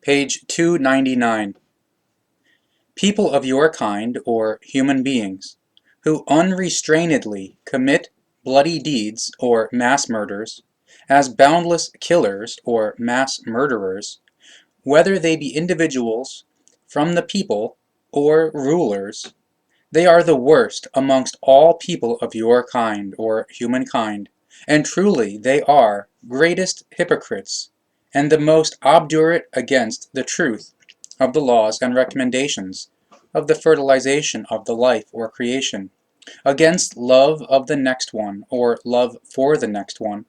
Page 299. People of your kind, or human beings, who unrestrainedly commit bloody deeds or mass murders, as boundless killers or mass murderers, whether they be individuals from the people or rulers, they are the worst amongst all people of your kind, or humankind, and truly they are greatest hypocrites, and the most obdurate against the truth of the laws and recommendations of the fertilization of the life or creation, against love of the next one, or love for the next one,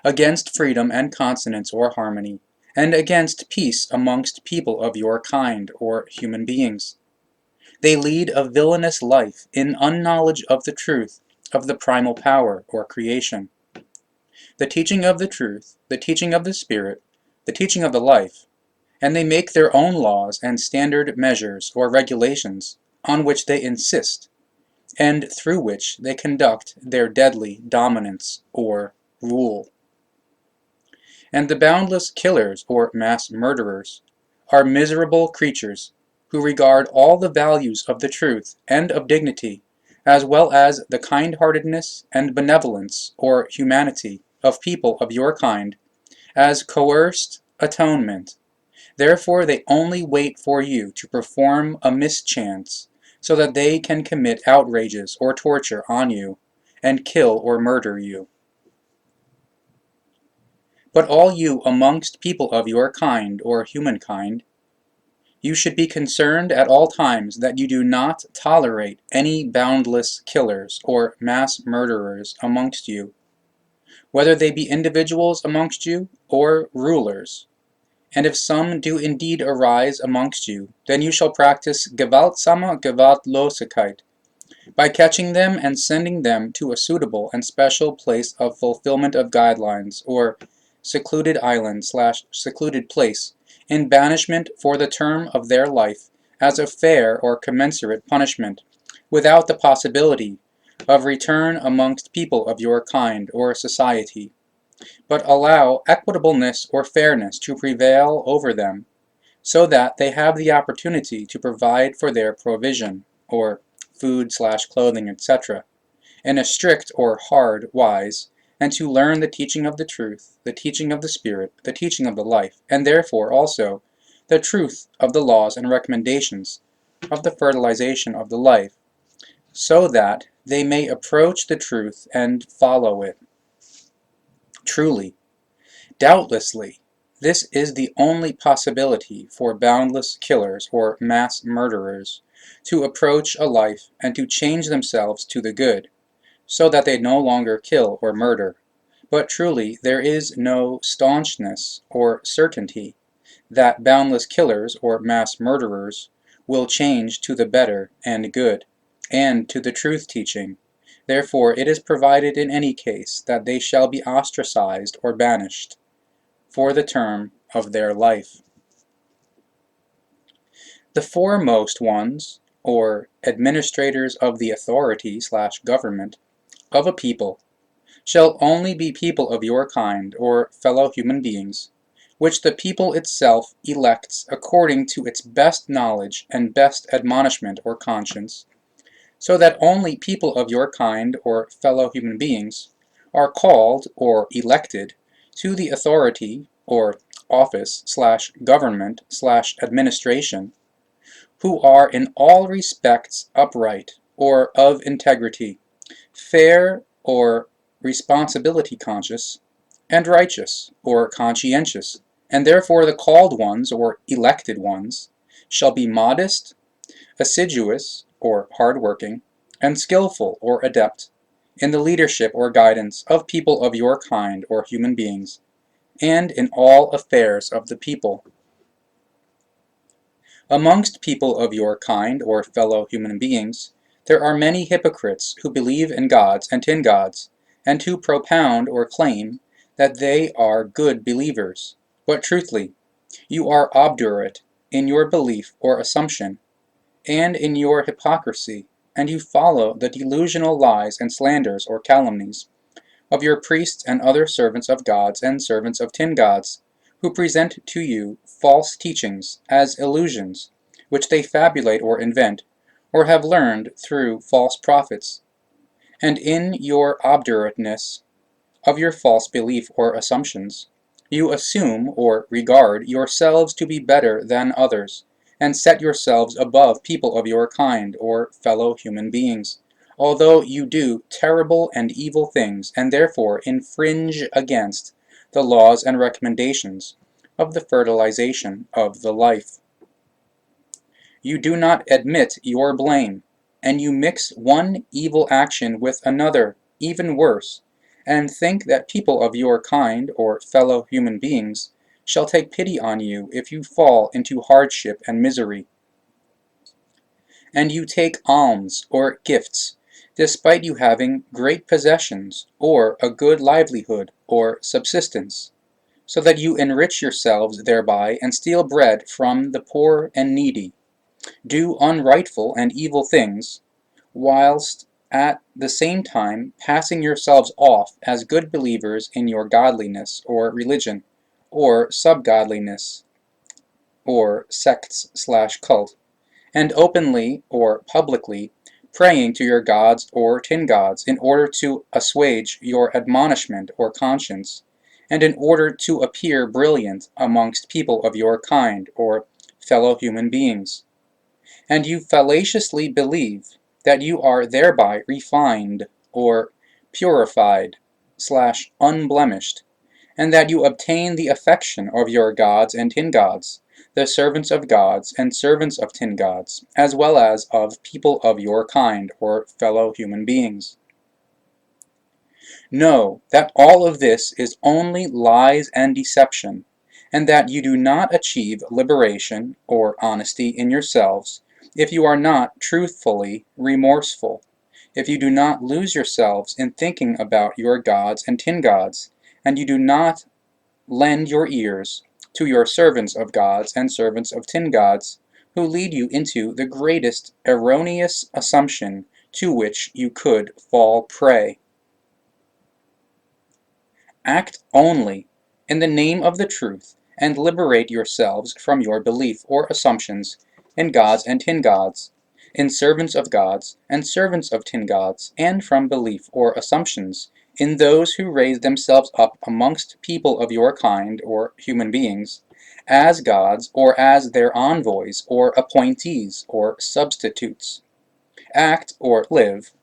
against freedom and consonance or harmony, and against peace amongst people of your kind, or human beings. They lead a villainous life in unknowledge of the truth of the primal power or creation, the teaching of the truth, the teaching of the Spirit, the teaching of the life, and they make their own laws and standard measures or regulations on which they insist, and through which they conduct their deadly dominance or rule. And the boundless killers or mass murderers are miserable creatures who regard all the values of the truth and of dignity, as well as the kind-heartedness and benevolence or humanity of people of your kind, as coerced atonement. Therefore they only wait for you to perform a mischance, so that they can commit outrages or torture on you, and kill or murder you. But all you amongst people of your kind, or humankind, you should be concerned at all times that you do not tolerate any boundless killers or mass murderers amongst you, whether they be individuals amongst you or rulers. And if some do indeed arise amongst you, then you shall practice gewaltsame Gewaltlosigkeit, by catching them and sending them to a suitable and special place of fulfillment of guidelines, or secluded island/secluded place, in banishment for the term of their life, as a fair or commensurate punishment, without the possibility of return amongst people of your kind or society, but allow equitableness or fairness to prevail over them, so that they have the opportunity to provide for their provision, or food/clothing, etc., in a strict or hard wise, and to learn the teaching of the truth, the teaching of the Spirit, the teaching of the life, and therefore also the truth of the laws and recommendations of the fertilization of the life, so that they may approach the truth and follow it. Truly, doubtlessly, this is the only possibility for boundless killers or mass murderers to approach a life and to change themselves to the good, so that they no longer kill or murder. But truly there is no staunchness or certainty that boundless killers or mass murderers will change to the better and good, and to the truth teaching. Therefore it is provided in any case that they shall be ostracized or banished for the term of their life. The foremost ones, or administrators of the authority/government of a people, shall only be people of your kind, or fellow human beings, which the people itself elects according to its best knowledge and best admonishment or conscience, so that only people of your kind, or fellow human beings, are called or elected to the authority or office/government/administration, who are in all respects upright, or of integrity, fair or responsibility conscious, and righteous or conscientious, and therefore the called ones or elected ones shall be modest, assiduous or hard-working, and skillful or adept in the leadership or guidance of people of your kind or human beings, and in all affairs of the people. Amongst people of your kind or fellow human beings, there are many hypocrites who believe in gods and tin gods, and who propound or claim that they are good believers. But truthfully, you are obdurate in your belief or assumption, and in your hypocrisy, and you follow the delusional lies and slanders or calumnies of your priests and other servants of gods and servants of tin gods, who present to you false teachings as illusions, which they fabulate or invent, or have learned through false prophets. And in your obdurateness of your false belief or assumptions, you assume or regard yourselves to be better than others, and set yourselves above people of your kind or fellow human beings, although you do terrible and evil things, and therefore infringe against the laws and recommendations of the fertilization of the life. You do not admit your blame, and you mix one evil action with another, even worse, and think that people of your kind, or fellow human beings, shall take pity on you if you fall into hardship and misery. And you take alms or gifts, despite you having great possessions, or a good livelihood, or subsistence, so that you enrich yourselves thereby and steal bread from the poor and needy, do unrightful and evil things, whilst at the same time passing yourselves off as good believers in your godliness or religion, or sub-godliness, or sects/cult, and openly or publicly praying to your gods or tin gods in order to assuage your admonishment or conscience, and in order to appear brilliant amongst people of your kind or fellow human beings. And you fallaciously believe that you are thereby refined or purified/unblemished, and that you obtain the affection of your gods and tin gods, the servants of gods and servants of tin gods, as well as of people of your kind or fellow human beings. Know that all of this is only lies and deception, and that you do not achieve liberation or honesty in yourselves if you are not truthfully remorseful, if you do not lose yourselves in thinking about your gods and tin gods, and you do not lend your ears to your servants of gods and servants of tin gods, who lead you into the greatest erroneous assumption to which you could fall prey. Act only in the name of the truth, and liberate yourselves from your belief or assumptions in gods and tin gods, in servants of gods and servants of tin gods, and from belief or assumptions in those who raise themselves up amongst people of your kind or human beings, as gods or as their envoys or appointees or substitutes. Act or live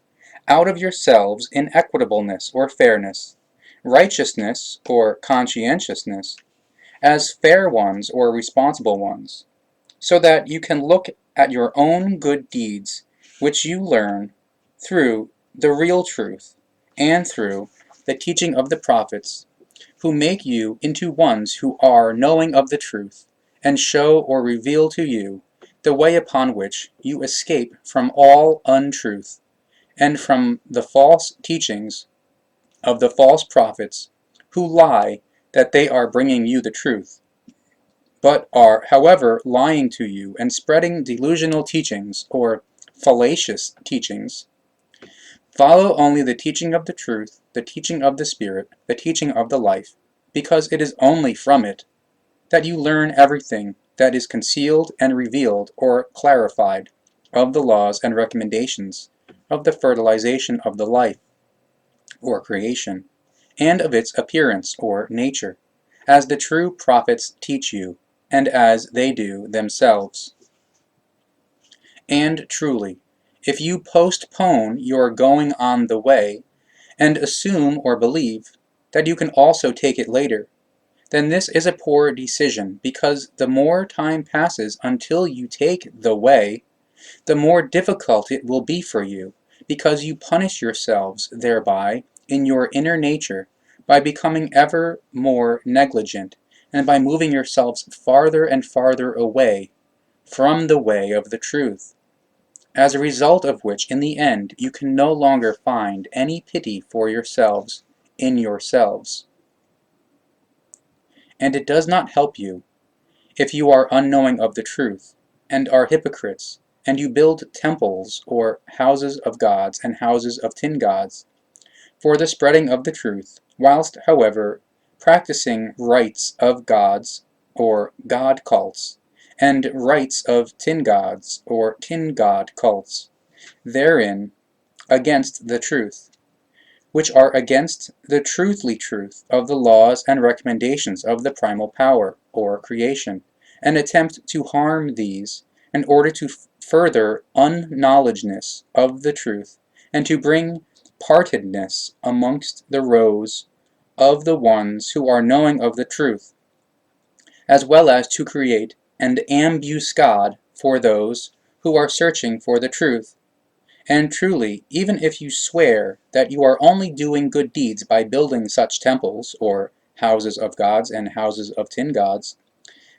out of yourselves in equitableness or fairness, righteousness or conscientiousness, as fair ones or responsible ones, so that you can look at your own good deeds, which you learn through the real truth and through the teaching of the prophets, who make you into ones who are knowing of the truth, and show or reveal to you the way upon which you escape from all untruth, and from the false teachings of the false prophets, who lie that they are bringing you the truth, but are, however, lying to you and spreading delusional teachings or fallacious teachings. Follow only the teaching of the truth, the teaching of the Spirit, the teaching of the life, because it is only from it that you learn everything that is concealed and revealed or clarified of the laws and recommendations of the fertilization of the life, or creation, and of its appearance or nature, as the true prophets teach you, and as they do themselves. And truly, if you postpone your going on the way, and assume or believe that you can also take it later, then this is a poor decision, because the more time passes until you take the way, the more difficult it will be for you, because you punish yourselves thereby in your inner nature by becoming ever more negligent, and by moving yourselves farther and farther away from the way of the truth, as a result of which in the end you can no longer find any pity for yourselves in yourselves. And it does not help you if you are unknowing of the truth, and are hypocrites, and you build temples or houses of gods and houses of tin gods for the spreading of the truth, whilst, however, practicing rites of gods or god cults, and rites of tin gods or tin god cults, therein against the truth, which are against the truthly truth of the laws and recommendations of the primal power, or creation, and attempt to harm these in order to further unknowledgeness of the truth, and to bring partedness amongst the rows of the ones who are knowing of the truth, as well as to create an ambuscade for those who are searching for the truth. And truly, even if you swear that you are only doing good deeds by building such temples, or houses of gods and houses of tin gods,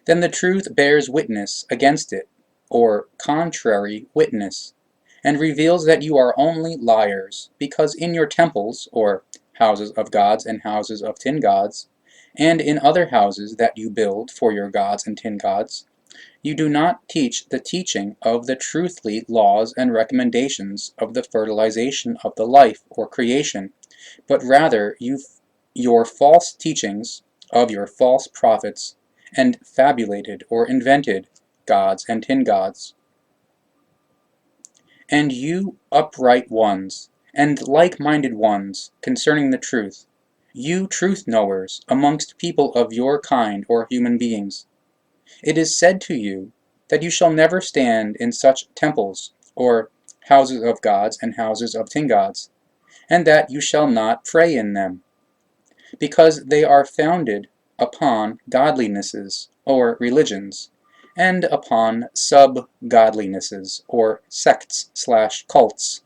then the truth bears witness against it, or contrary witness, and reveals that you are only liars, because in your temples, or houses of gods and houses of tin gods, and in other houses that you build for your gods and tin gods, you do not teach the teaching of the truthly laws and recommendations of the fertilization of the life or creation, but rather your false teachings of your false prophets and fabulated or invented gods and tin gods. And you upright ones, and like-minded ones concerning the truth, you truth-knowers amongst people of your kind or human beings, it is said to you that you shall never stand in such temples, or houses of gods and houses of tin gods, and that you shall not pray in them, because they are founded upon godlinesses, or religions, and upon sub-godlinesses, or sects/cults,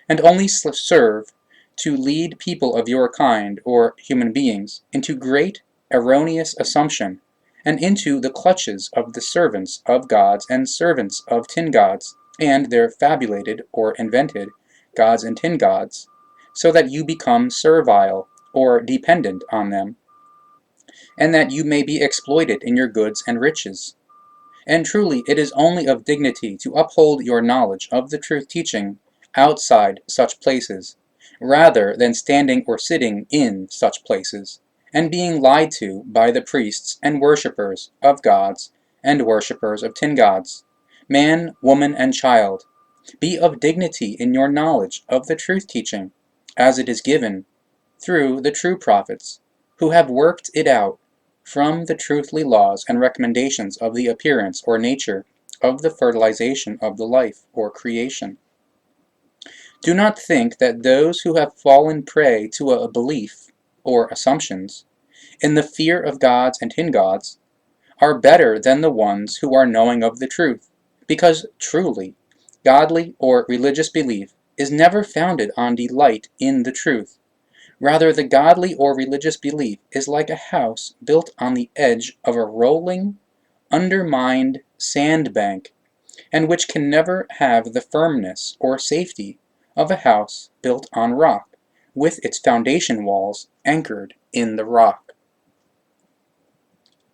and only serve to lead people of your kind, or human beings, into great erroneous assumption, and into the clutches of the servants of gods and servants of tin gods, and their fabulated or invented gods and tin gods, so that you become servile or dependent on them, and that you may be exploited in your goods and riches. And truly, it is only of dignity to uphold your knowledge of the truth teaching outside such places, rather than standing or sitting in such places, and being lied to by the priests and worshippers of gods and worshippers of tin gods. Man, woman, and child, be of dignity in your knowledge of the truth teaching, as it is given through the true prophets, who have worked it out from the truthly laws and recommendations of the appearance or nature of the fertilization of the life or creation. Do not think that those who have fallen prey to a belief, or assumptions, in the fear of gods and tin gods, are better than the ones who are knowing of the truth, because truly, godly or religious belief is never founded on delight in the truth. Rather, the godly or religious belief is like a house built on the edge of a rolling, undermined sandbank, and which can never have the firmness or safety of a house built on rock, with its foundation walls anchored in the rock.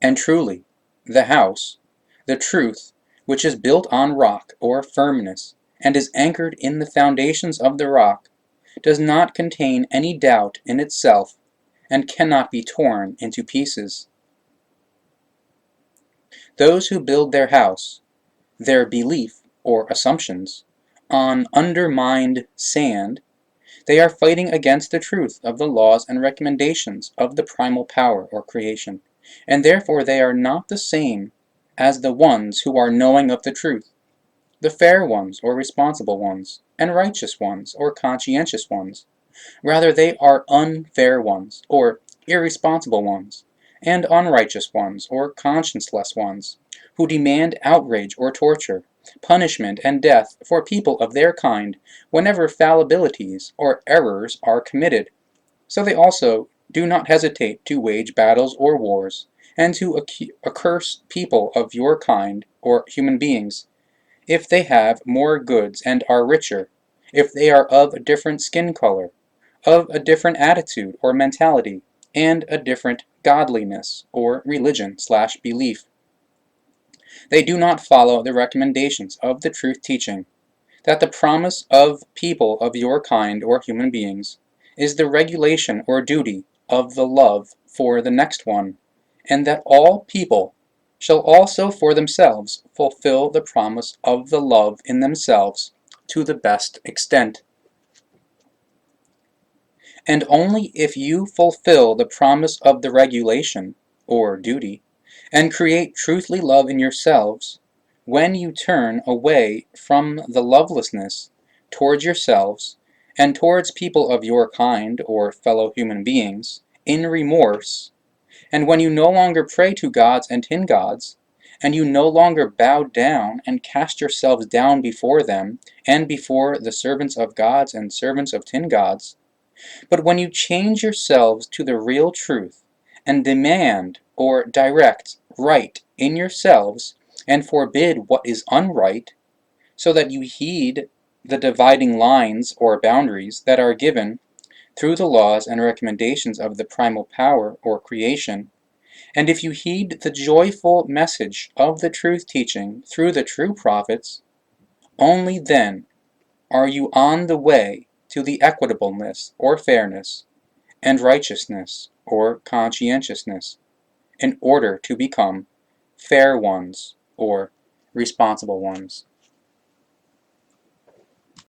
And truly, the house, the truth, which is built on rock or firmness, and is anchored in the foundations of the rock, does not contain any doubt in itself, and cannot be torn into pieces. Those who build their house, their belief or assumptions, on undermined sand, they are fighting against the truth of the laws and recommendations of the primal power or creation, and therefore they are not the same as the ones who are knowing of the truth, the fair ones or responsible ones, and righteous ones or conscientious ones. Rather, they are unfair ones, or irresponsible ones, and unrighteous ones, or conscienceless ones, who demand outrage or torture, punishment and death for people of their kind whenever fallibilities or errors are committed. So they also do not hesitate to wage battles or wars, and to accurse people of your kind, or human beings, if they have more goods and are richer, if they are of a different skin color, of a different attitude or mentality, and a different godliness or religion/belief. They do not follow the recommendations of the truth teaching, that the promise of people of your kind or human beings is the regulation or duty of the love for the next one, and that all people shall also for themselves fulfill the promise of the love in themselves to the best extent. And only if you fulfill the promise of the regulation, or duty, and create truthly love in yourselves, when you turn away from the lovelessness towards yourselves and towards people of your kind or fellow human beings in remorse, and when you no longer pray to gods and tin gods, and you no longer bow down and cast yourselves down before them and before the servants of gods and servants of tin gods, but when you change yourselves to the real truth and demand or direct right in yourselves and forbid what is unright, so that you heed the dividing lines or boundaries that are given through the laws and recommendations of the primal power or creation, and if you heed the joyful message of the truth teaching through the true prophets, only then are you on the way to the equitableness or fairness and righteousness or conscientiousness, in order to become fair ones or responsible ones.